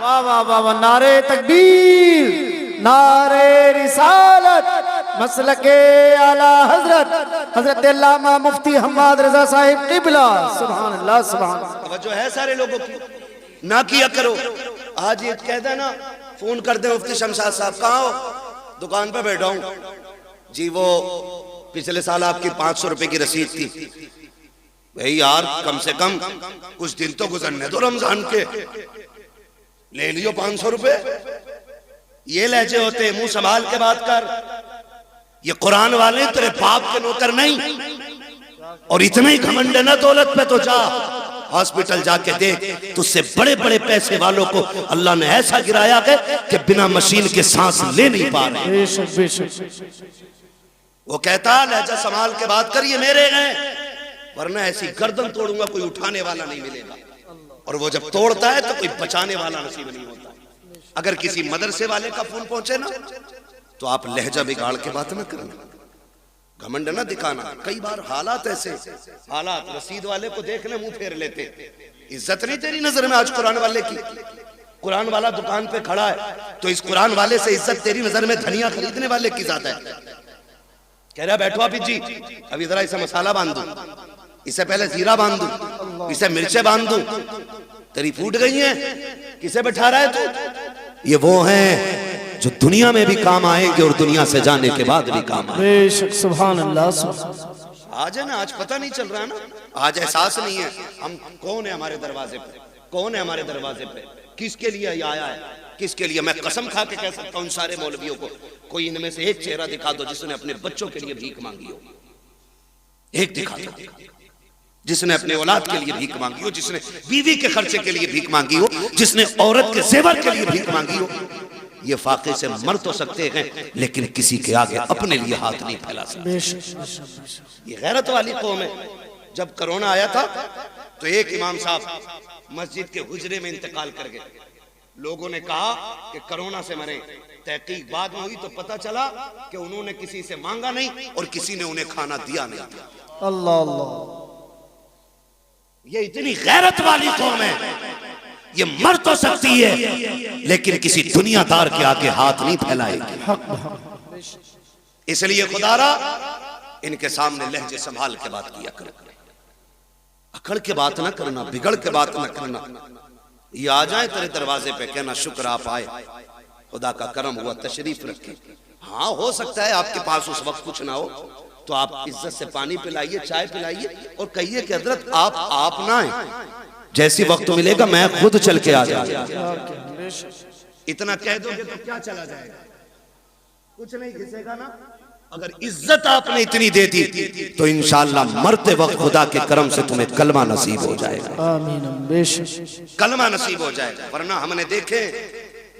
वाह वाह वाह वाह। नारे तकबीर, नारे रिसालत, मसलके आला हजरत हजरत अल्लामा मुफ्ती हम्माद रजा साहिब क़िबला। सुभान अल्लाह सुभान अल्लाह। जो है सारे लोगों की ना किया करो। आज ये कहता है ना, फोन कर दे मुफ्ती शमशाद साहब कहाँ हो, दुकान पे बैठा हूँ जी, वो पिछले साल आपकी 500 रुपए की रसीद थी। भाई यार कम से कम कुछ दिन तो गुजरने दो रमजान के, ले लियो 500 रुपए। ये लहजे होते, मुंह संभाल के बात कर। ये कुरान वाले तेरे बाप के नौकर नहीं, और इतना ही घमंड है ना दौलत पे तो जा हॉस्पिटल जाके देख, तुझसे बड़े बड़े पैसे वालों को अल्लाह ने ऐसा गिराया है कि बिना मशीन के सांस ले नहीं पा रहे। बेशक बेशक। वो कहता लहजा संभाल के बात कर, ये मेरे हैं, वरना ऐसी गर्दन तोड़ूंगा कोई उठाने वाला नहीं मिलेगा। और वो जब तोड़ता है तो कोई बचाने वाला नसीब नहीं होता। अगर किसी मदरसे वाले का फोन पहुंचे ना तो आप लहजा बिगाड़ के बात न करना, घमंड न दिखाना। कई बार हालात ऐसे, हालात रसीद वाले को देखने मुंह फेर लेते। इज्जत नहीं तेरी नजर में आज कुरान वाले की। कुरान वाला दुकान पे खड़ा है तो इस कुरान वाले से इज्जत तेरी नजर में धनिया खरीदने वाले की ज्यादा है। कह रहा बैठो आप जी, अभी जरा इसे मसाला बांध दूं, इसे पहले जीरा बांध दूं, इसे मिर्चे बांध दूं, तेरी फूट गई है, किसे बैठा रहा है तू? ये वो हैं जो दुनिया में भी काम आएंगे और दुनिया से जाने के बाद भी काम आएंगे। बेशक सुभान अल्लाह। आज है ना, आज पता नहीं चल रहा है ना, आज एहसास नहीं है हम कौन है हमारे दरवाजे पे, कौन है हमारे दरवाजे पे, किसके लिए ये आया है, किसके लिए। मैं कसम खा के कह सकता हूँ सारे मौलवियों को, कोई इनमें से एक चेहरा दिखा दो जिसने अपने बच्चों के लिए भीख मांगी हो, एक दिखा दो जिसने अपने औलाद के लिए भीख मांगी हो, जिसने बीवी के खर्चे के लिए भीख मांगी हो, जिसने औरत के जेवर के लिए भीख मांगी हो। ये फाके से मर तो सकते हैं लेकिन किसी के आगे अपने लिए हाथ नहीं फैला सकते। ये गैरत वाली कौम है। जब कोरोना आया था तो एक इमाम साहब मस्जिद के हुजरे में इंतकाल कर गए। लोगों ने कहा कि कोरोना से मरे, तहकीक बाद में हुई तो पता चला कि उन्होंने किसी से मांगा नहीं और किसी ने उन्हें खाना दिया नहीं था। अल्लाह अल्लाह, ये इतनी गैरत वाली कौम है, ये मर तो सकती है लेकिन किसी दुनियादार के आगे हाथ नहीं फैलाएगी। इसलिए खुदारा इनके सामने लहजे संभाल के बात किया करो, अकड़ के बात ना करना, बिगड़ के बात ना करना। ये आ जाए तेरे दरवाजे पे, कहना शुक्र आप आए, खुदा का करम हुआ, तशरीफ रखे। हाँ हो सकता है आपके पास उस वक्त कुछ ना हो, तो आप इज्जत से पानी पिलाइए, चाय पिलाइए और कहिए कि हजरत आप ना आए, जैसी वक्त मिलेगा मैं खुद चल के आ जाऊंगा। इतना कह दोगे तो क्या चला जाएगा, कुछ नहीं घिसेगा ना। अगर इज्जत आपने इतनी दे दी तो इंशाअल्लाह मरते वक्त खुदा के करम से तुम्हें कलमा नसीब हो जाएगा। आमीन बेशक, कलमा नसीब हो जाएगा। वरना हमने देखे,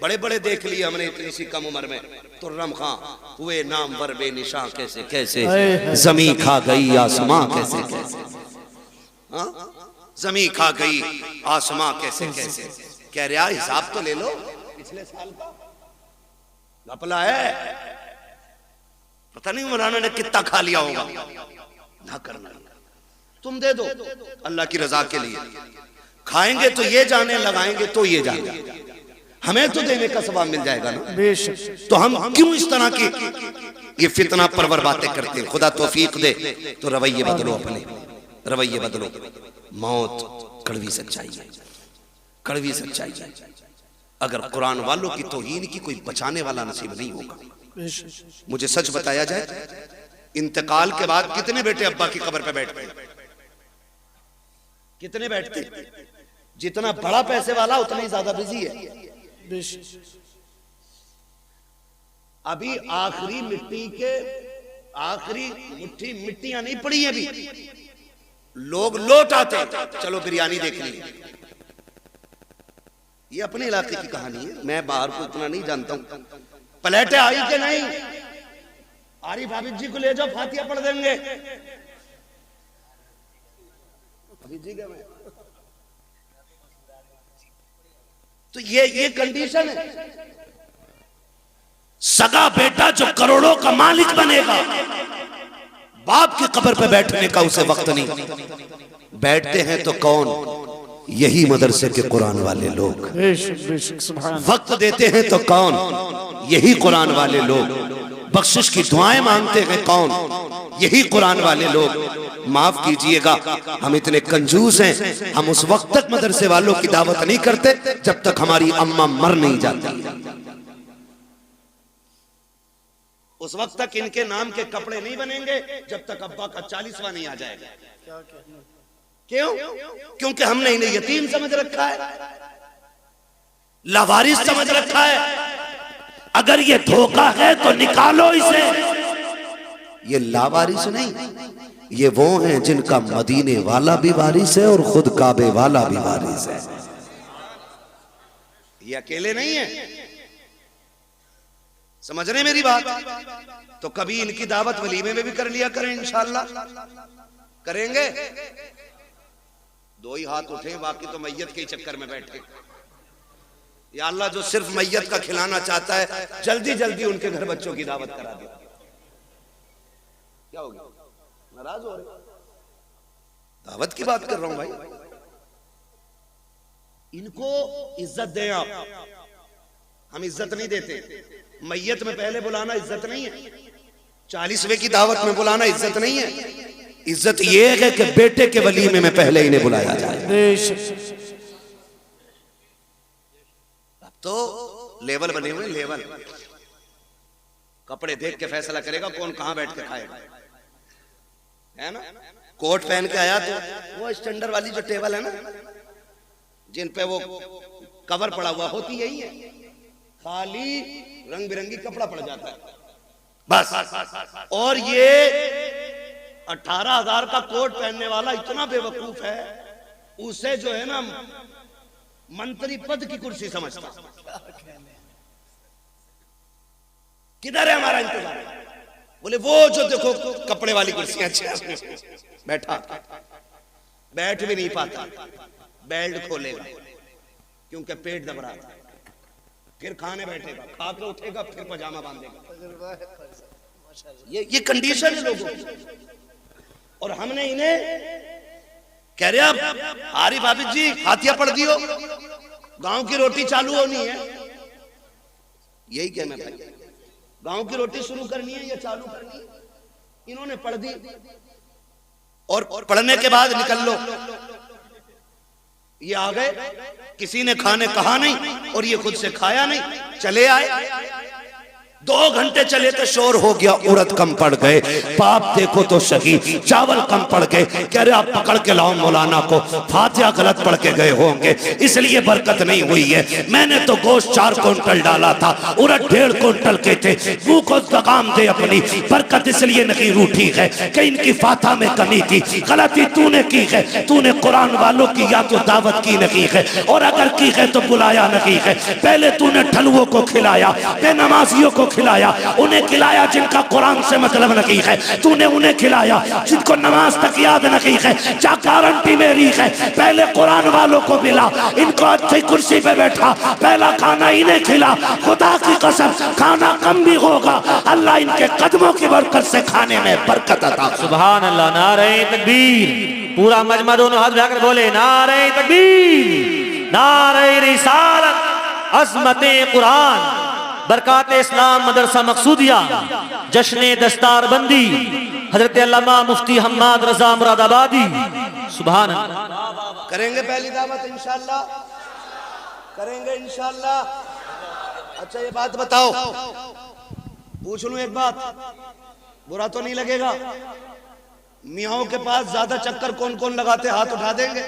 बड़े बड़े देख लिए हमने इतनी सी कम उम्र में। तुर्रम खां हुए नाम वर बेनिशां कैसे कैसे, जमी खा गई आसमां कैसे कैसे, जमी खा गई आसमां कैसे कैसे। कह रहा हिसाब तो ले लो, पिछले साल का घपला है, पता नहीं मौलाना ने कितना खा लिया होगा। ना करना, तुम दे दो अल्लाह की रजा के लिए। खाएंगे तो ये जाने, लगाएंगे तो ये जाने, हमें तो देने का सवाब मिल जाएगा ना। बेशक, तो हम क्यों इस तरह की ये फितना परवर बातें करते हैं। खुदा तौफीक दे तो रवैये बदलो, अपने रवैये बदलो। मौत कड़वी सच्चाई है, कड़वी सच्चाई है। अगर कुरान वालों की तौहीन की कोई बचाने वाला नसीब नहीं होगा। मुझे सच बताया जाए, इंतकाल के बाद कितने बेटे अब्बा की कब्र पे बैठते हैं? कितने बैठते? जितना बड़ा पैसे वाला उतना ही ज्यादा बिजी है। अभी आखिरी मिट्टी के आखिरी मुट्ठी मिट्टियां नहीं पड़ी है, अभी लोग लौट आते, चलो बिरयानी देख ली। ये अपने इलाके की कहानी है, मैं बाहर को इतना नहीं जानता हूं। प्लेटें आई कि नहीं? आरिफ हाफिज जी को ले जाओ, फातिहा पढ़ देंगे। अभी जी गए। तो ये कंडीशन है। सगा बेटा जो करोड़ों का मालिक बनेगा, बाप की कब्र पे बैठने का उसे वक्त नहीं। बैठते हैं तो कौन? यही मदरसे के कुरान वाले लोग। वक्त देते हैं तो कौन? यही कुरान वाले लोग। बख्शिश की दुआएं मांगते हैं कौन? यही कुरान वाले लोग। माफ कीजिएगा, हम इतने कंजूस हैं, हम उस वक्त तक मदरसे वालों की दावत नहीं करते जब तक हमारी अम्मा मर नहीं जाती। उस वक्त तक इनके नाम के कपड़े नहीं बनेंगे जब तक अब्बा का 40वां नहीं आ जाएगा। क्यों? क्योंकि हमने इन्हें यतीम समझ रखा है, लावारिस समझ रखा है। अगर ये धोखा है तो निकालो इसे। ये लावारिस नहीं, ये वो हैं जिनका मदीने वाला भी वारिस है और खुद काबे वाला भी वारिस है। ये अकेले नहीं है, समझ रहे मेरी बात? तो कभी इनकी दावत वलीमे में भी कर लिया करें, इंशाअल्लाह करेंगे। दो ही हाथ उठे, बाकी तो मैयत के चक्कर में बैठे। या अल्लाह जो सिर्फ मैयत का खिलाना चाहता है, जल्दी जल्दी उनके घर बच्चों की दावत करा दे। क्या हो गया, नाराज हो रहे? दावत की बात कर रहा हूं भाई। इनको इज्जत दें आप, हम इज्जत नहीं देते। मैयत में पहले बुलाना इज्जत नहीं है, 40वें की दावत में बुलाना इज्जत नहीं है। इज्जत ये है कि बेटे के वलीमे में पहले इन्हें बुलाया जाए। अब तो लेवल बने हुए, लेवल। कपड़े देख के फैसला करेगा कौन कहां बैठ के खाएगा, है ना? कोट पहन के आया तो वो स्टैंडर्ड वाली जो टेबल है ना, जिन पे वो कवर पड़ा हुआ, होती यही है, खाली रंग बिरंगी कपड़ा पड़ जाता है बस। और ये 18,000 का कोट पहनने वाला इतना बेवकूफ है, उसे जो है ना मंत्री पद की कुर्सी समझता। किधर है हमारा इंतजार? बोले वो जो देखो कपड़े वाली कुर्सियां, बैठा बैठ भी नहीं पाता, बेल्ट खोलेगा क्योंकि पेट दब रहा था। फिर खाने बैठेगा, खा के उठेगा, फिर पजामा बांधेगा। ये कंडीशन है लोगों की। और हमने इन्हें कह रहे अब आरिफ आबिद जी फातिया पढ़ दियो, गांव की रोटी चालू होनी है। यही कहना भाई, गांव की रोटी शुरू करनी है या चालू करनी है? इन्होंने पढ़ दी और पढ़ने के बाद निकल लो। ये आ गए, किसी ने खाने कहा नहीं और ये खुद से खाया नहीं, चले आए। 2 घंटे चले तो शोर हो गया, उड़द कम पड़ गए, पाप देखो तो सही, चावल कम पड़ गए। कह रहे आप पकड़ के लाओ मौलाना को, फातिहा गलत पढ़ के गए होंगे इसलिए बरकत नहीं हुई है। मैंने तो गोश्त 4 क्विंटल डाला था, उड़द 1.5 क्विंटल के थे। मुंह को लगाम दे, अपनी बरकत इसलिए नहीं रूठी है कि इनकी फातिहा में कमी थी। गलती तूने की है, तूने कुरान वालों की या तो दावत की नहीं है, और अगर की है तो बुलाया नहीं है। पहले तूने ठलुओं को खिलाया, बेनमाजियों को खिलाया, उन्हें खिलाया जिनका कुरान से मतलब नहीं है। तूने उन्हें खिलाया जिनको नमाज तक याद नहीं है। क्या गारंटी मेरी है? पहले कुरान वालों को मिला, इनको अच्छी कुर्सी पे बैठा, पहला खाना इन्हें खिला। खुदा की कसम खाना कम भी होगा, अल्लाह इनके कदमों की बरकत से खाने में बरकत अता। सुभान अल्लाह। नारे तकबीर। पूरा मजमा दोनों हाथ उठाकर बोले नारे तकबीर, नारे रिसालत, अज़मते कुरान, बरकाते इस्लाम मदरसा मकसूदिया, जश्ने दस्तार बंदी, हजरत अल्लामा मुफ्ती हम्माद रजा मुरादाबादी। सुभान अल्लाह। करेंगे पहली दावत इंशाअल्लाह, करेंगे इंशाअल्लाह। अच्छा ये बात बताओ, पूछ लूं एक बात, बुरा तो नहीं लगेगा? मियाओं के पास ज्यादा चक्कर कौन कौन लगाते, हाथ उठा देंगे?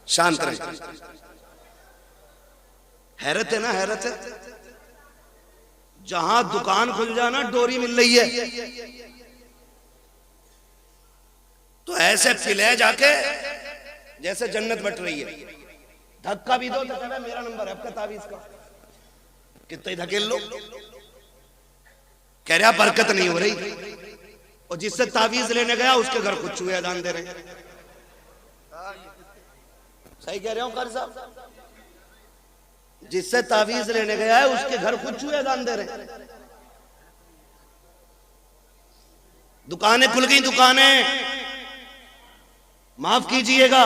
शांत रहे। हैरत है ना, हैरत है। जहां दुकान खुल जाना डोरी मिल रही है, तो ऐसे फिले जाके जैसे जन्नत बट रही है। धक्का भी दो तो कहना मेरा नंबर है आपका तावीज का, कितने धकेल लो। कह रहा बरकत नहीं हो रही, और जिससे तावीज लेने गया उसके घर खुद चूहे अजान दे रहे हैं। सही कह रहे हो कारी साहब? जिससे तावीज लेने गया है उसके घर खुद चूहे अजान दे रहे। दुकानें खुल गई, दुकानें। माफ कीजिएगा,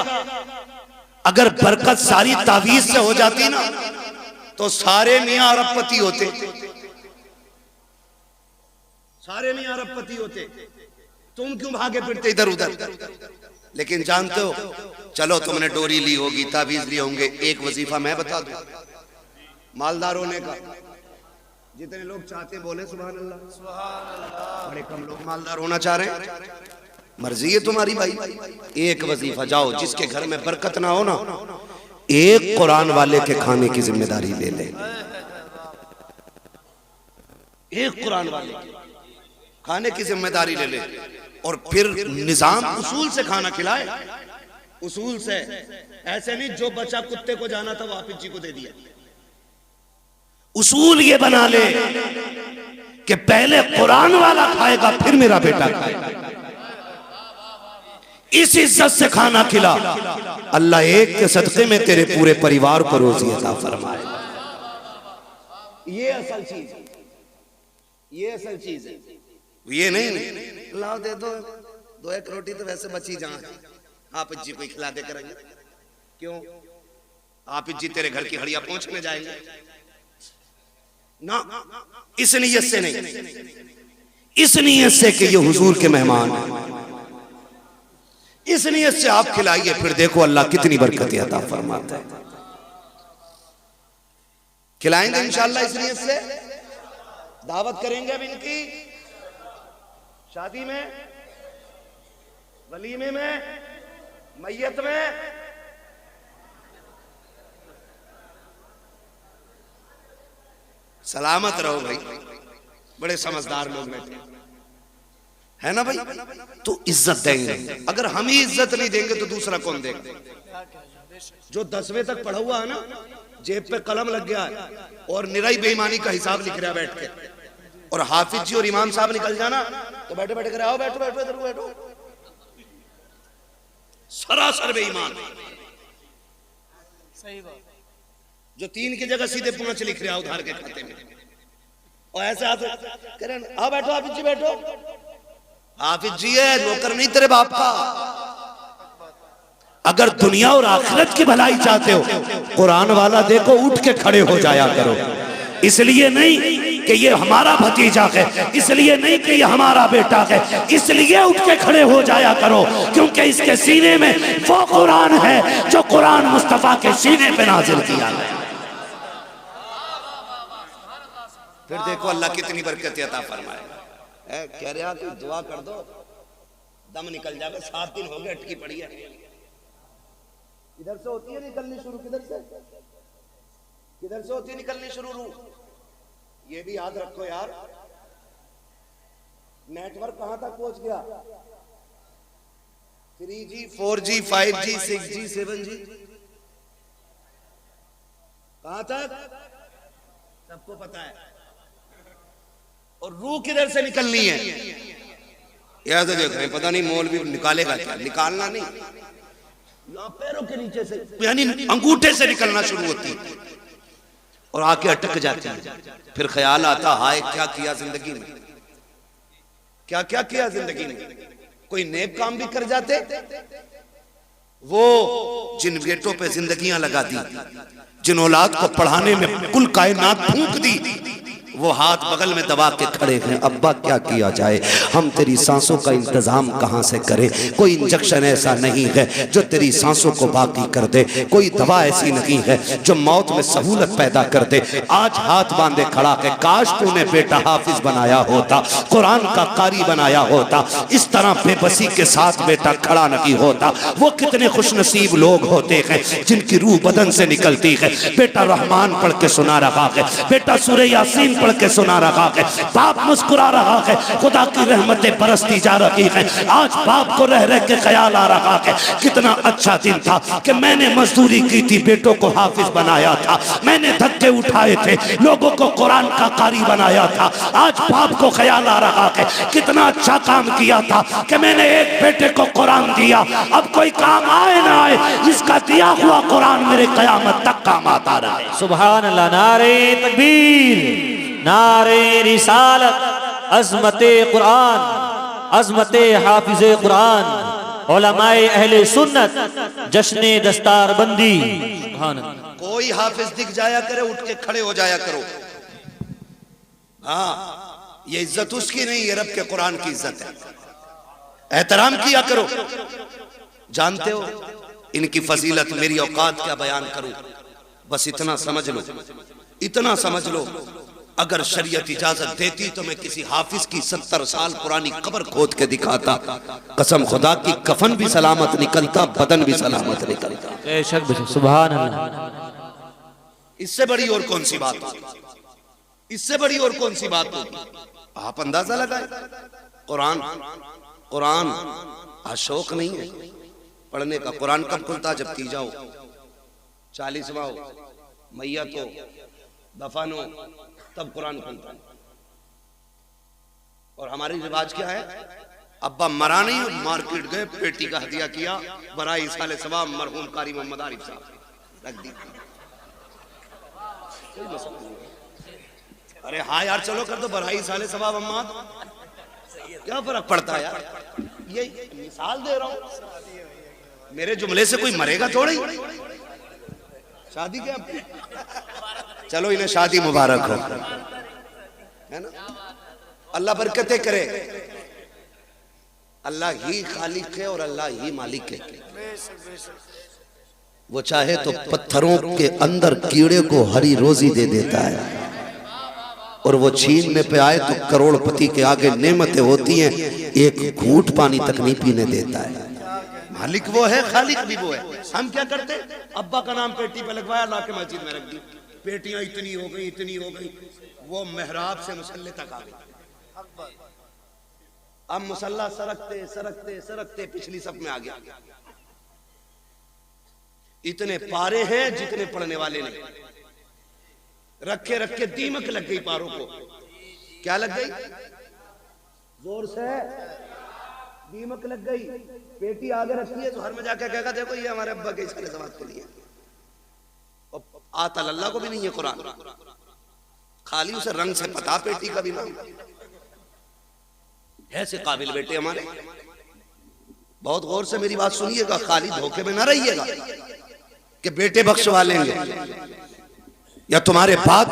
अगर बरकत सारी तावीज से हो जाती ना तो सारे मियां अरबपति होते, सारे मियां अरबपति होते। तुम क्यों भागे फिरते इधर उधर? लेकिन जानते हो, चलो तुमने डोरी ली होगी, तावीज लिए होंगे, एक वजीफा मैं बता दूं मालदार होने का। जितने लोग चाहते बोले सुभान अल्लाह, बड़े कम लोग मालदार होना चाह रहे हैं। मर्जी है तुम्हारी भाई। एक वजीफा जाओ, जिसके घर में बरकत ना हो ना, एक कुरान वाले के खाने की जिम्मेदारी ले ले। एक कुरान वाले खाने की जिम्मेदारी ले ले, और फिर निजाम उसूल से खाना खिलाए, उसूल से। ऐसे नहीं जो बच्चा कुत्ते को जाना था वो हाफिज जी को दे दिया। उसूल ये बना ले कि पहले कुरान वाला खाएगा फिर मेरा बेटा खाएगा। इस इज्जत से खाना खिला, अल्लाह एक के सदक़े में तेरे पूरे परिवार को रोज़ी अता फरमाए। ये असल चीज है, ये असल चीज है। ये नहीं लाओ दे दो 2-1 रोटी तो वैसे बची जहां, हाफिज जी को खिला दे करेंगे। क्यों? हाफिज जी तेरे घर की हड़िया पहुंचने जाएंगे ना। इस नियत से नहीं, इस नियत से कि ये हुजूर के मेहमान हैं, इस नियत से आप खिलाइए, फिर देखो अल्लाह कितनी बरकत अता फरमाता है। खिलाएंगे इंशाअल्लाह इस नियत से। दावत करेंगे अब इनकी शादी में, वलीमे में, मैयत में। सलामत रहो भाई, बड़े समझदार लोग बैठे है ना भाई। तो इज्जत देंगे, अगर हम ही इज्जत नहीं देंगे तो दूसरा कौन देगा? जो 10वीं तक पढ़ा हुआ है ना, जेब पे कलम लग गया है और निराई बेईमानी का हिसाब लिख रहा है बैठ के, और हाफिज जी और इमाम साहब निकल जाना तो बैठे बैठे कर आओ बैठो बैठो इधर बैठो, सरासर बेईमान। जो 3 की जगह सीधे 5 लिख रहा उधार के खाते में, और ऐसा कह रहे आओ बैठो हाफिज जी बैठो। हाफिज जी है नौकर नहीं तेरे बाप का। अगर दुनिया और आखिरत की भलाई चाहते हो, कुरान वाला देखो उठ के खड़े हो जाया करो। इसलिए नहीं कि ये हमारा भतीजा है, इसलिए नहीं कि ये हमारा बेटा है, इसलिए उठ के खड़े हो जाया करो क्योंकि इसके सीने में वो कुरान है जो कुरान मुस्तफा के सीने पे नाजिल किया है। फिर देखो अल्लाह कितनी बरकत अता फरमाएगा। कह रहा कि दुआ कर दो दम निकल जाएगा। 7 दिन हो गए अटकी पड़ी है। इधर से होती है निकलनी शुरू, किधर से होती है निकलनी शुरू रूह। ये भी याद रखो यार, नेटवर्क कहां तक पहुंच गया? 3G 4G 5G 6G 7G कहां तक सबको पता है। और रूह किधर से निकलनी है याद देख रहे हैं। पता नहीं मौलवी निकालेगा क्या, निकालना नहीं, पैरों के नीचे से यानी अंगूठे से निकलना शुरू होती है और आके अटक जाती है। फिर ख्याल आता हाय क्या किया जिंदगी में, क्या क्या किया जिंदगी में। कोई नेक काम भी कर जाते। वो जिन बेटों पे जिंदगियां लगा दी, जिन औलाद को पढ़ाने में कुल कायनात फूंक दी, वो हाथ बगल में दबा के खड़े हैं। अब्बा क्या किया जाए, हम तेरी सांसों का इंतजाम कहां से करें। कोई इंजेक्शन ऐसा नहीं है जो तेरी सांसों को बाकी कर दे, कोई दवा ऐसी नहीं है जो मौत में सहूलत पैदा कर दे। आज हाथ बांधे खड़ा है, काश तूने बेटा हाफिज बनाया होता, कुरान का कारी बनाया होता, इस तरह बेबसी के साथ बेटा खड़ा नहीं होता। वो कितने खुशनसीब लोग होते हैं जिनकी रूह बदन से निकलती है। बेटा रहमान पढ़ के सुना रहा है, बेटा सूरह यासीन पढ़ के सुना रहा है, बाप मुस्कुरा रहा है, खुदा की रहमतें बरसती जा रही हैं। आज बाप को रह रह के ख्याल आ रहा है कितना अच्छा दिन था कि मैंने मजदूरी की थी, बेटों को हाफिज बनाया था, मैंने धक्के उठाए थे, लोगों को कुरान का कारी बनाया था। आज बाप को ख्याल आ रहा है कितना अच्छा काम किया था कि मैंने एक बेटे को कुरान दिया। अब कोई काम आए ना आए, इसका दिया हुआ कुरान मेरे कयामत तक काम आता रहे। सुभान अल्लाह। नारे तकबीर, नारे रिसालत, अज़मते कुरान, अज़मते हाफिज़े कुरान, उलमाए अहले सुन्नत, जश्ने दस्तार बंदी। कोई हाफिज दिख जाया करे उठ के खड़े हो जाया करो। हाँ ये इज्जत उसकी नहीं, ये रब के कुरान की इज्जत है। एहतराम किया करो। जानते हो इनकी फजीलत, मेरी औकात क्या बयान करूं, बस इतना समझ लो, इतना समझ लो। अगर शरीयत इजाजत देती तो मैं किसी हाफिज की 70 साल पुरानी कब्र खोद के दिखाता। कसम खुदा की, कफन भी सलामत निकलता, बदन भी सलामत निकलता। बेशक सुभान अल्लाह। इससे बड़ी और कौन सी बात होगी, इससे बड़ी और कौन सी बात होगी। आप अंदाजा लगाए। कुरान, कुरान आज शौक नहीं है पढ़ने का। कुरान कब खुलता? जब तीजा हो, 40वां हो, मैयत हो, दफन हो, तब कुरान खुलता है। और हमारी रिवाज क्या है, अब्बा मरा नहीं, मार्केट गए, पेटी का हदिया किया, बराई साले सवाब मरहूम कारी मोहम्मद आरिफ साहब रख दी। अरे हाँ यार चलो कर दो बराई साले सवाब अम्मा, क्या फर्क पड़ता है यार। ये मिसाल दे रहा हूं, मेरे जुमले से कोई मरेगा थोड़ा ही। शादी क्या, चलो इन्हें शादी मुबारक हो, है ना। अल्लाह बरकतें करे। अल्लाह ही खालिक है और अल्लाह ही मालिक है। वो चाहे तो पत्थरों के अंदर कीड़े को हरी रोजी दे देता है, और वो छीनने पे आए तो करोड़पति के आगे नेमतें होती हैं, एक घूंट पानी तक नहीं पीने देता है। मालिक वो है, खालिक भी वो है। हम क्या करते, अब्बा का नाम पेटी पे लगवाया, ला के मस्जिद में रख दी, पेटियां इतनी हो गई, इतनी हो गई, वो मेहराब से मुसल्ले तक आ गई। अब मुसल्ला सरकते सरकते सरकते पिछली सब में आ गया। इतने पारे हैं जितने पढ़ने वाले नहीं। रखे रखे दीमक लग गई पारों को। क्या लग गई? जोर से दीमक लग गई। पेटी आगे रखी है तो हर में जाकर कहेगा देखो ये हमारे अब्बा के इसके सवाब के लिए। आतल अल्लाह को भी नहीं है कुरान, खाली उसे रंग से पता बेटी का भी नाम। ऐसे काबिल बेटे हमारे, बहुत गौर से मेरी बात सुनिएगा, खाली धोखे में ना रहिएगा कि बेटे बख्शवा लेंगे या तुम्हारे बाप